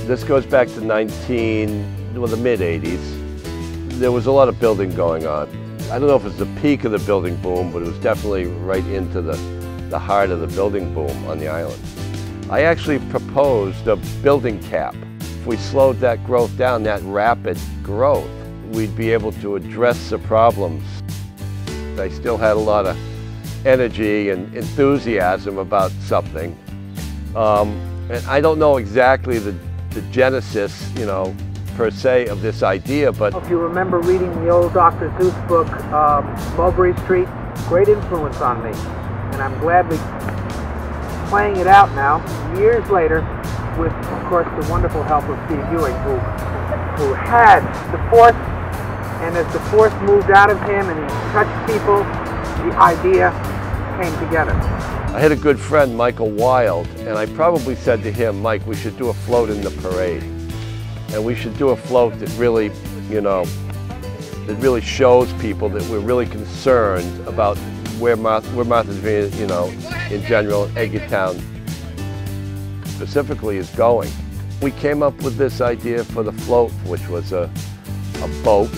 This goes back to the mid-80s. There was a lot of building going on. I don't know if it's the peak of the building boom, but it was definitely right into the heart of the building boom on the island. I actually proposed a building cap. If we slowed that growth down, that rapid growth, we'd be able to address the problems. I still had a lot of energy and enthusiasm about something. And I don't know exactly the genesis, per se, of this idea, but... If you remember reading the old Dr. Seuss book, Mulberry Street, great influence on me. And I'm gladly playing it out now, years later, with, of course, the wonderful help of Steve Ewing, who had the force, and as the force moved out of him and he touched people, the idea came together. I had a good friend, Michael Wild, and I probably said to him, Mike, we should do a float in the parade. And we should do a float that really, that really shows people that we're really concerned about where Martha's Vineyard, in general, Edgartown specifically is going. We came up with this idea for the float, which was a boat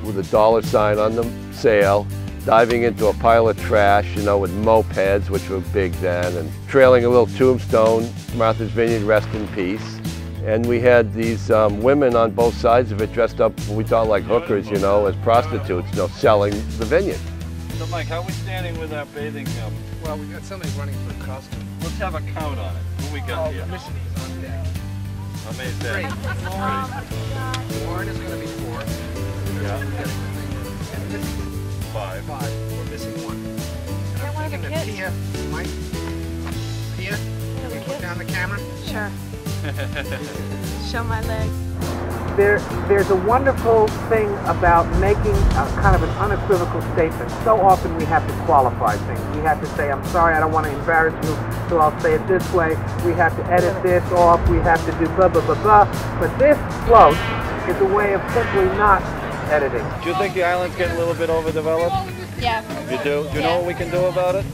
with a $sign on the sail, diving into a pile of trash, with mopeds, which were big then, and trailing a little tombstone, Martha's Vineyard, rest in peace. And we had these women on both sides of it dressed up, we thought like hookers, as prostitutes, selling the vineyard. So Mike, how are we standing with our bathing? Well, we got somebody running for costume. Let's have a count on it. Who we got here? Mission is on deck. How many is that? Lauren is going to be 4. Yeah. And this is 5. 5. We're missing 1. And I'm one of the thinking that kids. Pia, Mike, Pia, can you put down the camera? Sure. Show my legs. There's a wonderful thing about making a kind of an unequivocal statement. So often we have to qualify things. We have to say, I'm sorry, I don't want to embarrass you, so I'll say it this way. We have to edit this off. We have to do blah, blah, blah, blah. But this float is a way of simply not editing. Do you think the island's getting a little bit overdeveloped? Yeah. You do? Do you know what we can do about it?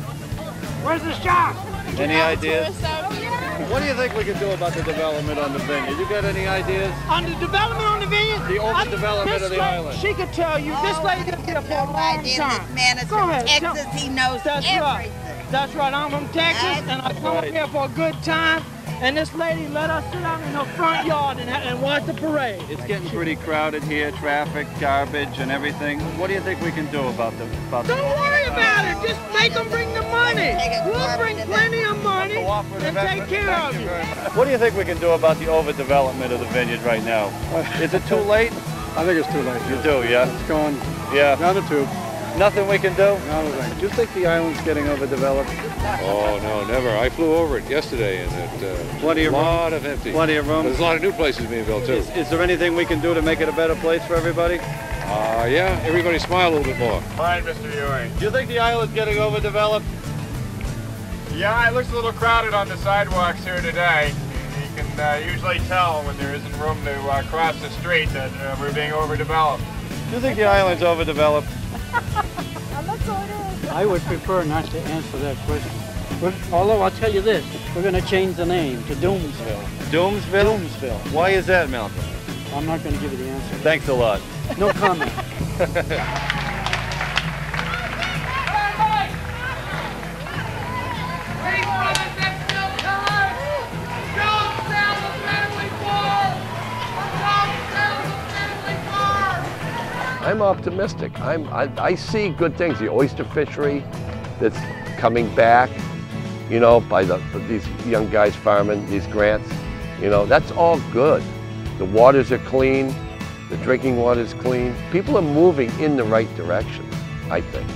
Where's the shop? Any ideas? What do you think we can do about the development on the vineyard? You got any ideas? On the development on the vineyard? The overdevelopment of the island. She could tell you. This lady been here for a long This time. man is Go from ahead, Texas. He knows That's everything. right. That's right. I'm from Texas, and I come up here for a good time. And this lady let us sit down in her front yard and watch the parade. It's getting pretty crowded here, traffic, garbage, and everything. What do you think we can do about the... Don't worry about it. Just make them bring the money. We'll bring plenty of money and take care of you. What do you think we can do about the overdevelopment of the vineyard right now? Is it too late? I think it's too late. You do, yeah? It's gone Yeah. down the tube. Nothing we can do? Not a thing. Do you think the island's getting overdeveloped? Oh, no, never. I flew over it yesterday, and Plenty a of lot of empty. Plenty of room. There's a lot of new places being built, too. Is there anything we can do to make it a better place for everybody? Yeah, everybody smile a little bit more. Fine, Mr. Ewing. Do you think the island's getting overdeveloped? Yeah, it looks a little crowded on the sidewalks here today. You can usually tell when there isn't room to cross the street that we're being overdeveloped. Do you think the island's overdeveloped? I would prefer not to answer that question. Although I'll tell you this, we're going to change the name to Doomsville. Doomsville? Doomsville. Why is that, Malcolm? I'm not going to give you the answer. Thanks a lot. No comment. I'm optimistic. I see good things. The oyster fishery that's coming back, by these young guys farming these grants, that's all good. The waters are clean, the drinking water is clean. People are moving in the right direction, I think.